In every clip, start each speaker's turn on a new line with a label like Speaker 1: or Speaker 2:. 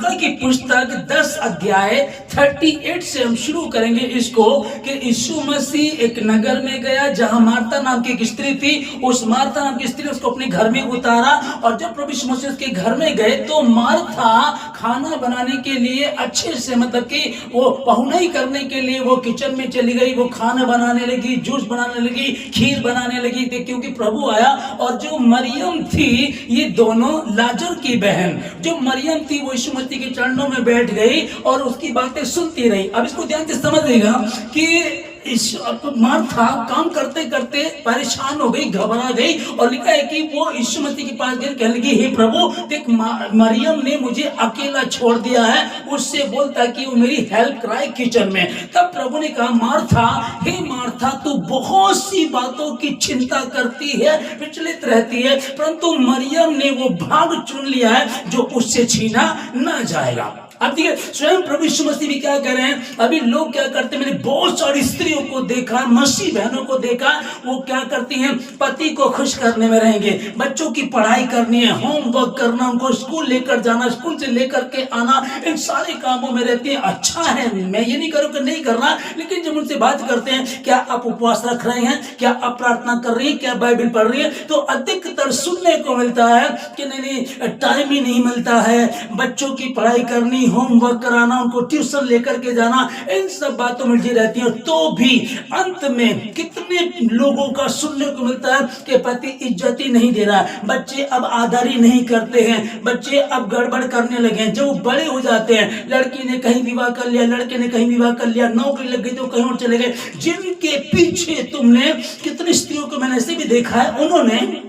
Speaker 1: लूका की पुस्तक 10 अध्याय 38 से हम शुरू करेंगे इसको कि यीशु मसीह एक नगर में गया जहां मार्था नाम की एक स्त्री थी। उस मार्था नाम की स्त्री ने उसको अपने घर में उतारा और जब प्रभु यीशु मसीह के घर में गए तो मार्था खाना बनाने के लिए अच्छे से मतलब कि वो पहुनाई करने के लिए वो किचन में चली गई। वो खाना बनाने लगी, जूस बनाने लगी, खीर बनाने लगी थी क्योंकि प्रभु आया। और जो मरियम थी, ये दोनों लाजर की बहन जो मरियम थी वो यीशु मसीह के चरणों में बैठ गई और उसकी बातें सुनती रही। अब इसको ध्यान से समझिएगा कि मार्था काम करते करते परेशान हो गई, घबरा गई और लिखा है कि वो यीशु मसीह के पास गई, कहने लगी हे प्रभु देख मरियम ने मुझे अकेला छोड़ दिया है, उससे बोलता कि वो मेरी हेल्प कराए किचन में। तब प्रभु ने कहा मार्था, हे मार्था तू बहुत सी बातों की चिंता करती है, विचलित रहती है, परंतु मरियम ने वो भाग चुन लिया है जो उससे छीना न जाएगा। अब देखिए स्वयं प्रभु यीशु मसीह भी क्या कह रहे हैं। अभी लोग क्या करते हैं, मैंने बहुत सारी स्त्रियों को देखा, मसीह बहनों को देखा, वो क्या करती हैं, पति को खुश करने में रहेंगे, बच्चों की पढ़ाई करनी है, होमवर्क करना, उनको स्कूल लेकर जाना, स्कूल से लेकर के आना, इन सारे कामों में रहती है। अच्छा है, मैं ये नहीं करूँ कि नहीं करना, लेकिन जब उनसे बात करते हैं क्या आप उपवास रख रहे हैं, क्या आप प्रार्थना कर रही है, क्या बाइबल पढ़ रही है, तो अधिकतर सुनने को मिलता है कि नहीं टाइम ही नहीं मिलता है, बच्चों की पढ़ाई करनी, होमवर्क कराना, उनको ट्यूशन लेकर के जाना, इन सब बातों में जी रहती है। तो भी अंत में कितने लोगों का सुनने को मिलता है कि पति इज्जत ही नहीं दे रहा है, बच्चे अब आदर ही नहीं करते हैं, बच्चे अब गड़बड़ करने लगे हैं। जब बड़े हो जाते हैं, लड़की ने कहीं विवाह कर लिया, लड़के ने कहीं विवाह कर लिया, नौकरी लग गई तो कहीं और चले गए, जिनके पीछे तुमने कितनी स्त्रियों को मैंने ऐसे भी देखा है, उन्होंने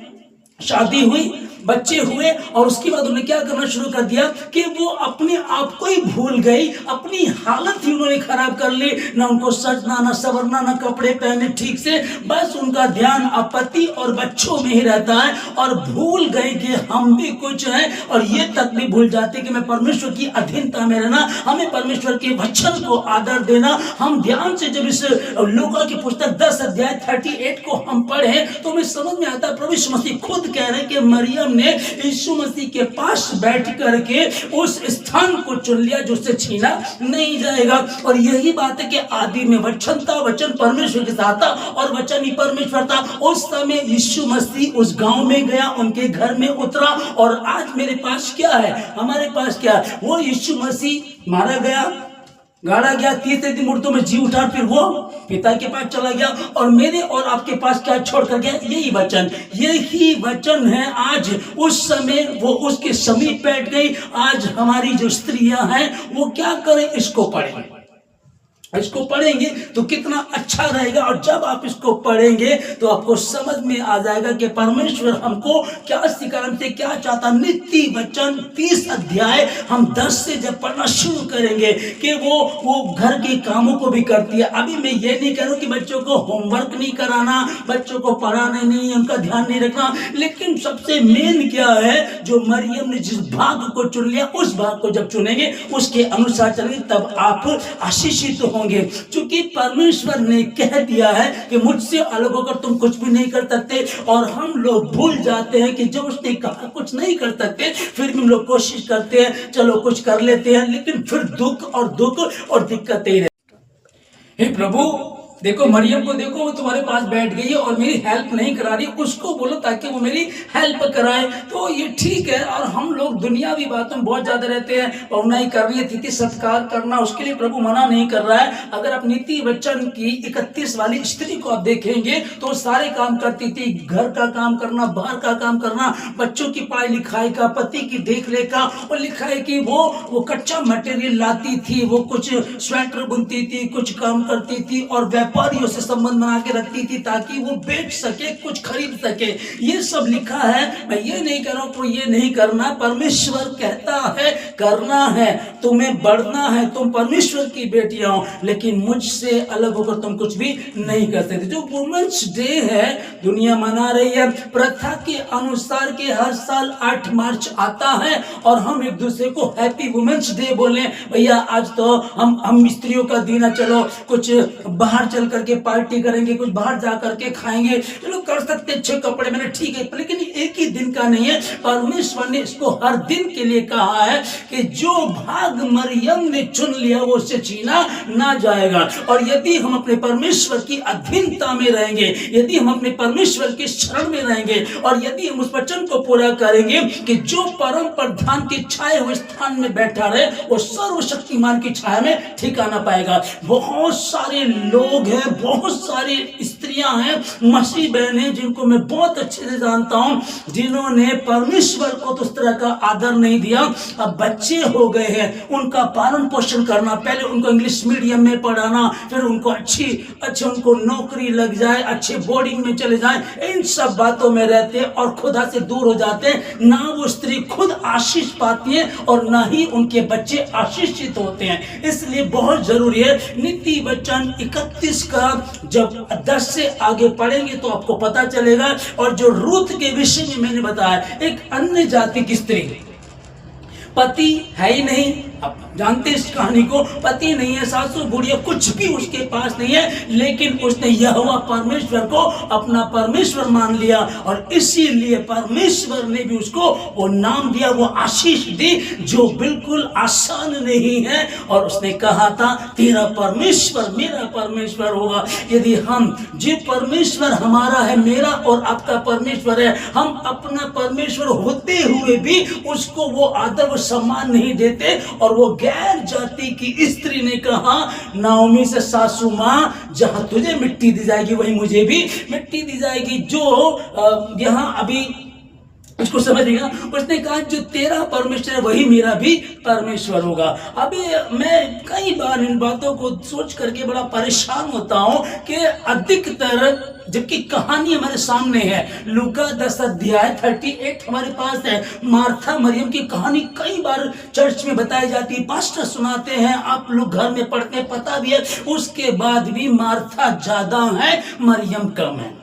Speaker 1: शादी हुई, बच्चे हुए और उसके बाद उन्होंने क्या करना शुरू कर दिया कि वो अपने आप को ही भूल गई, अपनी हालत ही उन्होंने खराब कर ली, ना उनको सजना, ना संवरना, ना कपड़े पहने ठीक से, बस उनका ध्यान पति और बच्चों में ही रहता है और भूल गए कि हम भी कुछ हैं। और ये तक भी भूल जाते कि मैं परमेश्वर की अधीनता में रहना, हमें परमेश्वर के वचन को आदर देना। हम ध्यान से जब इस लूका की पुस्तक 10 अध्याय 38 को हम पढ़े तो हमें समझ में आता है प्रभु यीशु मसीह खुद कह रहे हैं कि मरियम ने यीशु मसीह के पास बैठ करके उस स्थान को चुन लिया जो उससे छीना नहीं जाएगा। और यही बात है कि आदि में वचन था, वचन परमेश्वर के साथ था और वचन ही परमेश्वर था। उस समय यीशु मसीह उस गांव में गया, उनके घर में उतरा और आज मेरे पास क्या है, हमारे पास क्या है, वो यीशु मसीह मारा गया, गाड़ा गया, तीसरे दिन मुर्दों में जी उठा, फिर वो पिता के पास चला गया और मेरे और आपके पास क्या छोड़ कर गया, यही वचन, यही वचन है। आज उस समय वो उसके समीप बैठ गई। आज हमारी जो स्त्रियां हैं वो क्या करें, इसको पढ़ें, इसको पढ़ेंगे तो कितना अच्छा रहेगा। और जब आप इसको पढ़ेंगे तो आपको समझ में आ जाएगा कि परमेश्वर हमको क्या सिखा, हमसे क्या चाहता। नीति वचन 30 अध्याय हम 10 से जब पढ़ना शुरू करेंगे कि वो घर के कामों को भी करती है। अभी मैं ये नहीं कह रहा हूं कि बच्चों को होमवर्क नहीं कराना, बच्चों को पढ़ाना नहीं, उनका ध्यान नहीं रखना, लेकिन सबसे मेन क्या है, जो मरियम ने जिस भाग को चुन लिया उस भाग को जब चुनेंगे उसके अनुसार चलेंगे तब आप आशीषित होंगे। क्योंकि परमेश्वर ने कह दिया है कि मुझसे अलग होकर तुम कुछ भी नहीं कर सकते। और हम लोग भूल जाते हैं कि जब उसने कहा कुछ नहीं कर सकते, फिर भी हम लोग कोशिश करते हैं, चलो कुछ कर लेते हैं, लेकिन फिर दुख और दिक्कतें ही रहती। हे प्रभु देखो मरियम को देखो, वो तुम्हारे पास बैठ गई है और मेरी हेल्प नहीं करा रही, उसको बोलो ताकि वो मेरी हेल्प कराए। तो ये ठीक है। और हम लोग दुनियावी बातों में बहुत ज्यादा रहते हैं, पहुनाई करनी है, तिथि सत्कार करना, उसके लिए प्रभु मना नहीं कर रहा है। अगर आप नीति वचन की 31 वाली स्त्री को आप देखेंगे तो सारे काम करती थी, घर का काम करना, बाहर का काम करना, बच्चों की पढ़ाई लिखाई का, पति की देखरेख का। और लिखा है कि वो कच्चा मटेरियल लाती थी, वो कुछ स्वेटर बुनती थी, कुछ काम करती थी और व्यापारियों से संबंध बना के रखती थी ताकि वो बेच सके, कुछ खरीद सके। ये सब लिखा है। मैं ये नहीं कह रहा हूं ये नहीं करना, परमेश्वर कहता है करना है, तुम्हें बढ़ना है, तुम परमेश्वर की बेटियां हो, लेकिन मुझसे अलग होकर तुम कुछ भी नहीं कर सकते। जो वुमेन्स डे है दुनिया मना रही है प्रथा के अनुसार के हर साल 8 मार्च आता है और हम एक दूसरे को हैप्पी वुमेन्स डे बोले। भैया आज तो हम स्त्रियों का दिन है, चलो कुछ बाहर चल करके पार्टी करेंगे, कुछ बाहर जा करके खाएंगे, चलो कर सकते अच्छे कपड़े मैंने, ठीक है, लेकिन एक ही दिन का नहीं है। परमेश्वर ने इसको हर दिन के लिए कहा है कि जो भाग मरियम ने चुन लिया वो उससे छीना ना जाएगा। और यदि हम अपने परमेश्वर की अधीनता में रहेंगे, यदि हम अपने परमेश्वर के शरण में रहेंगे, और यदि हम उस वचन को पूरा करेंगे कि जो परम प्रधान की छाए हुए स्थान में बैठा रहे वो सर्वशक्तिमान की छाया में ठिकाना पाएगा। बहुत सारे लोग हैं, बहुत सारी स्त्रियां हैं, मसीह बहनें जिनको मैं बहुत अच्छे से जानता हूं, जिन्होंने परमेश्वर को तो उस तरह का आदर नहीं दिया। अब बच्चे हो गए हैं, उनका पालन पोषण करना, पहले उनको इंग्लिश मीडियम में पढ़ाना, फिर उनको अच्छी उनको नौकरी लग जाए, अच्छे बोर्डिंग में चले जाएं, इन सब बातों में रहते हैं और खुदा से दूर हो जाते हैं। ना वो स्त्री खुद आशीष पाती है और ना ही उनके बच्चे आशीषित होते हैं। इसलिए बहुत जरूरी है, नीति वचन 31 का जब 10 से आगे पढ़ेंगे तो आपको पता चलेगा। और जो रूथ के विषय में मैंने बताया, एक अन्य जाति की स्त्री, पति है ही नहीं, अब जानते इस कहानी को, पति नहीं है, सासू बुढ़िया कुछ भी उसके पास नहीं है, लेकिन उसने यहोवा परमेश्वर को अपना परमेश्वर मान लिया और इसीलिए परमेश्वर ने भी उसको वो नाम दिया, वो आशीष दी जो बिल्कुल आसान नहीं है। और उसने कहा था तेरा परमेश्वर मेरा परमेश्वर होगा। यदि हम, जो परमेश्वर हमारा है, मेरा और आपका परमेश्वर है, हम अपना परमेश्वर होते हुए भी उसको वो आदर वो सम्मान नहीं देते, और वो गैर जाति की स्त्री ने कहा नाओमी से, सासू मां, जहां तुझे मिट्टी दी जाएगी वहीं मुझे भी मिट्टी दी जाएगी। जो यहां अभी इसको समझिएगा, उसने कहा जो तेरा परमेश्वर है वही मेरा भी परमेश्वर होगा। अभी मैं कई बार इन बातों को सोच करके बड़ा परेशान होता हूं कि अधिकतर, जबकि कहानी हमारे सामने है, लूका 10 अध्याय 38 हमारे पास है, मार्था मरियम की कहानी कई बार चर्च में बताई जाती है, पास्टर सुनाते हैं, आप लोग घर में पढ़ते हैं, पता भी है। उसके बाद भी मार्था ज्यादा है, मरियम कम है।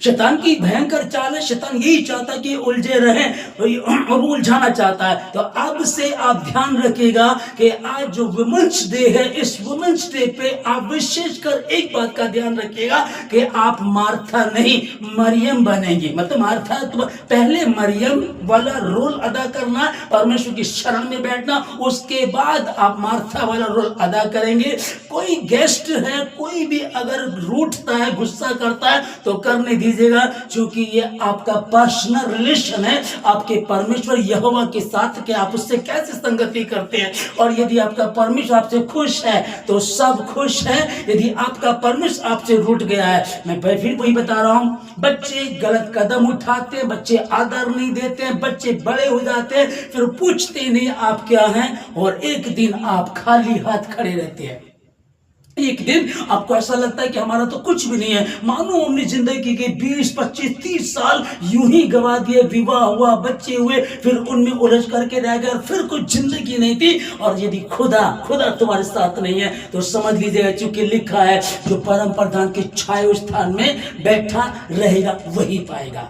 Speaker 1: शैतान की भयंकर चाल है, शैतान यही चाहता है कि उलझे रहें और उलझाना चाहता है। तो अब से आप ध्यान रखिएगा कि आज जो वुमेन्स डे है, इस वुमेन्स डे पे आप विशेषकर एक बात का ध्यान रखिएगा कि आप मार्था नहीं मरियम बनेंगी। मतलब मार्था तो पहले मरियम वाला रोल अदा करना, परमेश्वर की शरण में बैठना, उसके बाद आप मार्था वाला रोल अदा करेंगे। कोई गेस्ट है, कोई भी अगर रूठता है, गुस्सा करता है तो करने दीजिएगा, क्योंकि ये आपका पर्सनल रिलेशन है आपके परमेश्वर यहोवा के साथ, कि आप उससे कैसे संगति करते हैं। और यदि आपका परमेश्वर आपसे खुश है तो सब खुश है, यदि आपका परमेश्वर आपसे रूठ गया है, मैं फिर वही बता रहा हूं, बच्चे गलत कदम उठाते हैं, बच्चे आदर नहीं देते हैं, बच्चे बड़े हो जाते हैं, फिर पूछते नहीं आप क्या हैं, और एक दिन आप खाली हाथ खड़े रहते हैं। एक दिन आपको ऐसा लगता है कि हमारा तो कुछ भी नहीं है, मानो हमने जिंदगी के 20, 25, 30 साल यूं ही गवा दिए, विवाह हुआ, बच्चे हुए, फिर उनमें उलझ करके रह गए, फिर कुछ जिंदगी नहीं थी। और यदि खुदा तुम्हारे साथ नहीं है तो समझ लीजिएगा, चूंकि लिखा है जो परम प्रधान के छाए स्थान में बैठा रहेगा वही पाएगा।